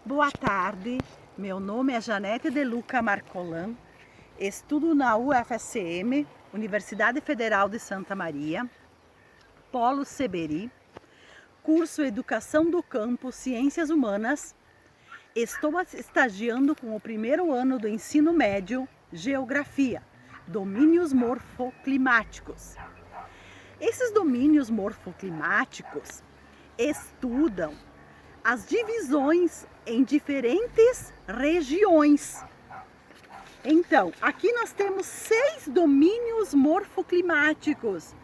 Boa tarde, meu nome é Janete de Luca Marcolan, estudo na UFSM, Universidade Federal de Santa Maria, Polo Seberi, curso Educação do Campo Ciências Humanas. Estou estagiando com o primeiro ano do ensino médio, Geografia, domínios morfoclimáticos. Esses domínios morfoclimáticos estudam as divisões em diferentes regiões. Então, aqui nós temos 6 domínios morfoclimáticos,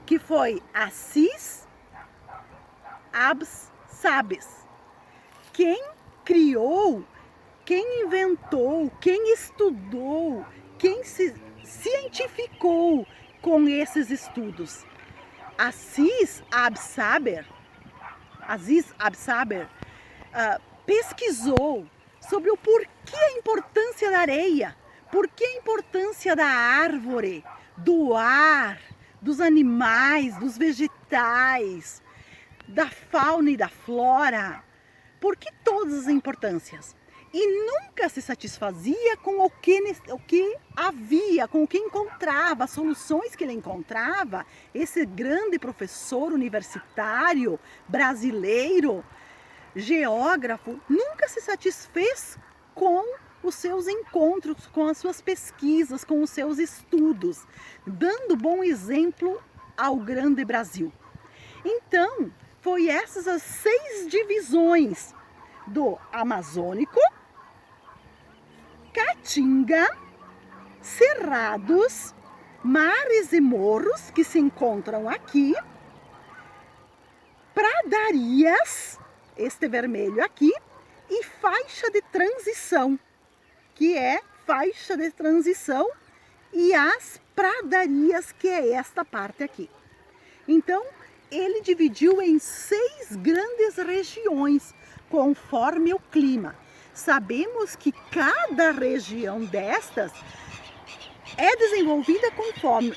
que foi Assis, Abs, Sabes. Quem criou, quem inventou, quem estudou, quem se cientificou com esses estudos? Aziz Absaber pesquisou sobre o porquê a importância da areia, porquê a importância da árvore, do ar, dos animais, dos vegetais, da fauna e da flora. Por que todas as importâncias? E nunca se satisfazia com o que havia, com o que encontrava, as soluções que ele encontrava. Esse grande professor universitário brasileiro, geógrafo, nunca se satisfez com os seus encontros, com as suas pesquisas, com os seus estudos, dando bom exemplo ao grande Brasil. Então, foi essas as 6 divisões do Amazônico, Caatinga, Cerrados, mares e morros que se encontram aqui, pradarias, este vermelho aqui, e faixa de transição, que é faixa de transição, e as pradarias, que é esta parte aqui. Então, ele dividiu em 6 grandes regiões, conforme o clima. Sabemos que cada região destas é desenvolvida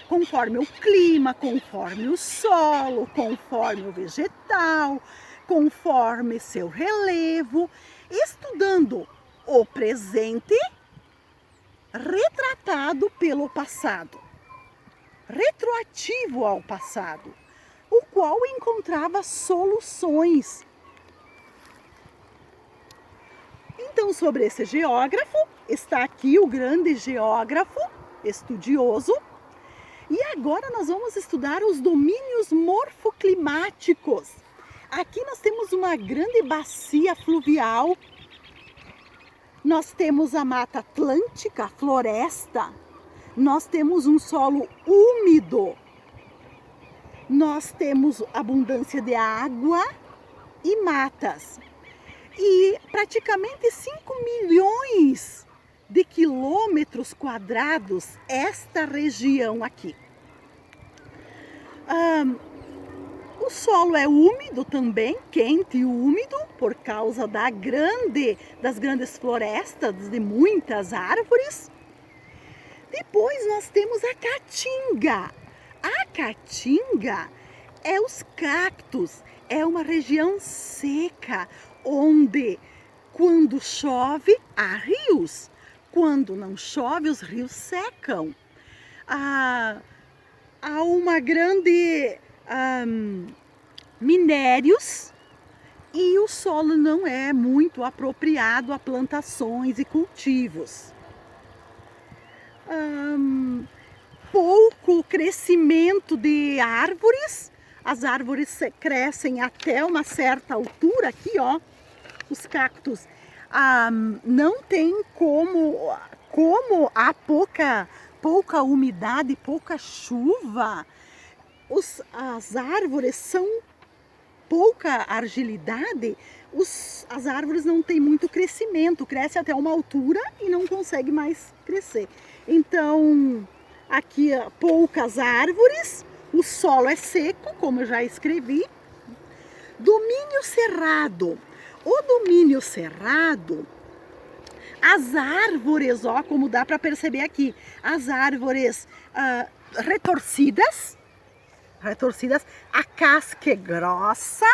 conforme o clima, conforme o solo, conforme o vegetal, conforme seu relevo, estudando o presente retratado pelo passado, retroativo ao passado, o qual encontrava soluções. Então, sobre esse geógrafo, está aqui o grande geógrafo, estudioso. E agora nós vamos estudar os domínios morfoclimáticos. Aqui nós temos uma grande bacia fluvial. Nós temos a Mata Atlântica, a floresta. Nós temos um solo úmido. Nós temos abundância de água e matas. E praticamente 5 milhões de quilômetros quadrados esta região aqui. O solo é úmido também, quente e úmido, por causa das grandes florestas, de muitas árvores. Depois nós temos a Caatinga. A Caatinga é os cactos, é uma região seca, onde quando chove há rios, quando não chove os rios secam. Há uma grande minérios e o solo não é muito apropriado a plantações e cultivos. Pouco crescimento de árvores. As árvores crescem até uma certa altura aqui, ó. Os cactos não tem como há pouca umidade, pouca chuva, as árvores são pouca argilidade, as árvores não têm muito crescimento, cresce até uma altura e não consegue mais crescer. Então, aqui poucas árvores, o solo é seco, como eu já escrevi. Domínio cerrado. O domínio cerrado, as árvores, ó, como dá para perceber aqui, as árvores retorcidas, a casca é grossa,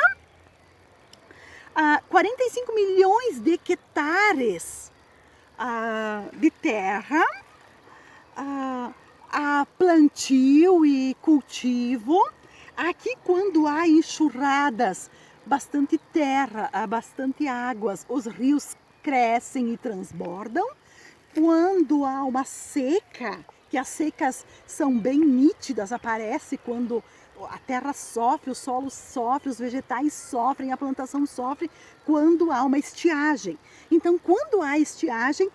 45 milhões de hectares de terra, a plantio e cultivo. Aqui, quando há enxurradas, bastante terra, bastante águas, os rios crescem e transbordam. Quando há uma seca, que as secas são bem nítidas, aparece quando a terra sofre, o solo sofre, os vegetais sofrem, a plantação sofre, quando há uma estiagem. Então, quando há estiagem,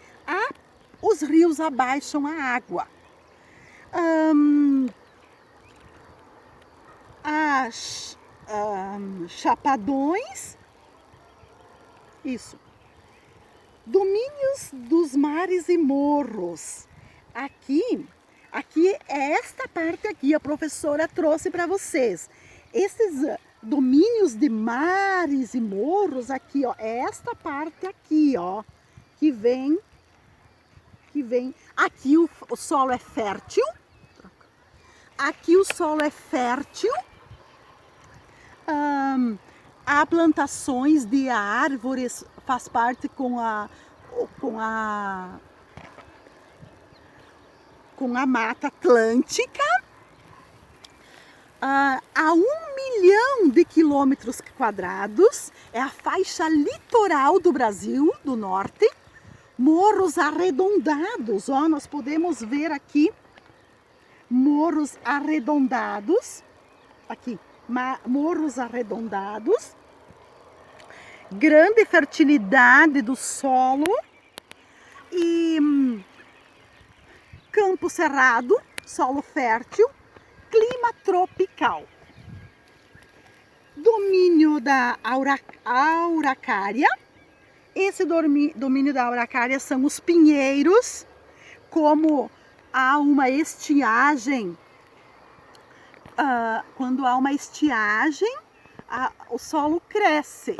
os rios abaixam a água. Chapadões, isso. Domínios dos mares e morros. Aqui é esta parte aqui, a professora trouxe para vocês. Esses domínios de mares e morros aqui, ó, é esta parte aqui, ó, que vem. Aqui o solo é fértil. Aqui o solo é fértil. Há plantações de árvores, faz parte com a Mata Atlântica. A 1 milhão de quilômetros quadrados, é a faixa litoral do Brasil, do norte. Morros arredondados, ó, nós podemos ver aqui morros arredondados, aqui, morros arredondados, grande fertilidade do solo e campo cerrado, solo fértil, clima tropical. Domínio da Araucária. Esse domínio da Araucária são os pinheiros. Como há uma estiagem, quando há uma estiagem, o solo cresce.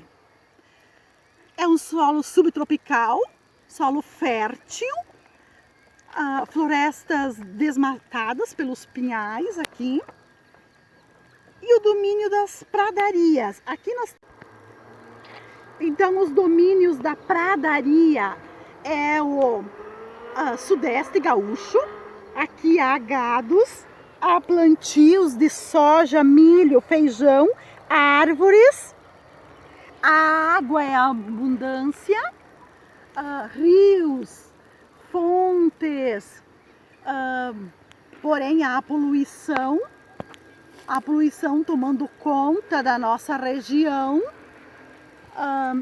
É um solo subtropical, solo fértil, florestas desmatadas pelos pinhais aqui. E o domínio das pradarias. Aqui então, os domínios da pradaria é o sudeste gaúcho. Aqui há gados, há plantios de soja, milho, feijão, árvores. A água é abundância, rios, fontes, porém há poluição tomando conta da nossa região,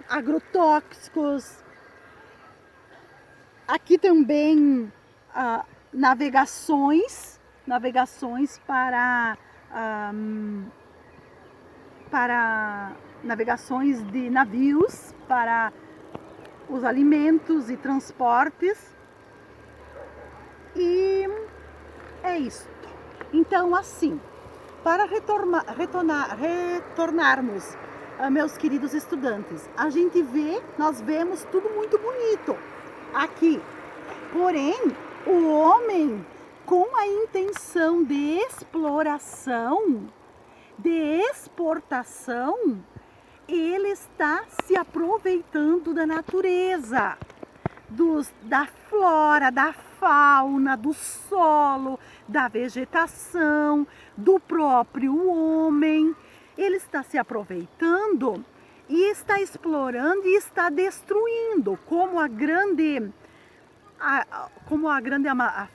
agrotóxicos. Aqui também navegações para navegações de navios para os alimentos e transportes. E é isso. Então, assim, para retornarmos, meus queridos estudantes, nós vemos tudo muito bonito aqui. Porém, o homem, com a intenção de exploração, de exportação, ele está se aproveitando da natureza, da flora, da fauna, do solo, da vegetação, do próprio homem. Ele está se aproveitando e está explorando e está destruindo, como a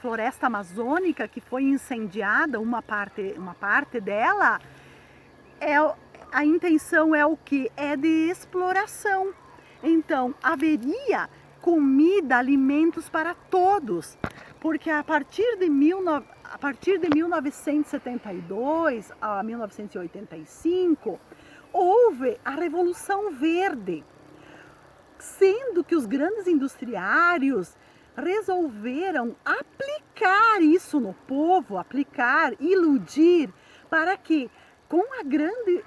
floresta amazônica, que foi incendiada, uma parte dela, a intenção é o que? É de exploração. Então, haveria comida, alimentos para todos, porque a partir de 1972 a 1985, houve a Revolução Verde, sendo que os grandes industriários resolveram aplicar isso no povo, iludir, para que com a grande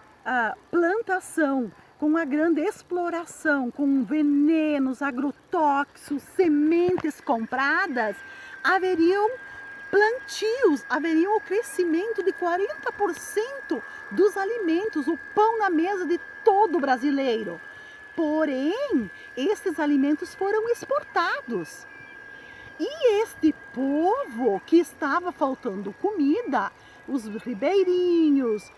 plantação, com a grande exploração, com venenos, agrotóxicos, sementes compradas, haveriam plantios, haveria o crescimento de 40% dos alimentos, o pão na mesa de todo brasileiro. Porém, esses alimentos foram exportados. E este povo que estava faltando comida, os ribeirinhos,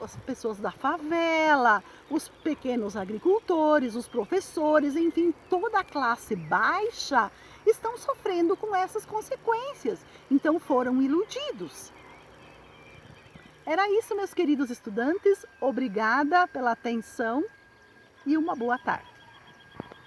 as pessoas da favela, os pequenos agricultores, os professores, enfim, toda a classe baixa estão sofrendo com essas consequências. Então foram iludidos. Era isso, meus queridos estudantes. Obrigada pela atenção e uma boa tarde.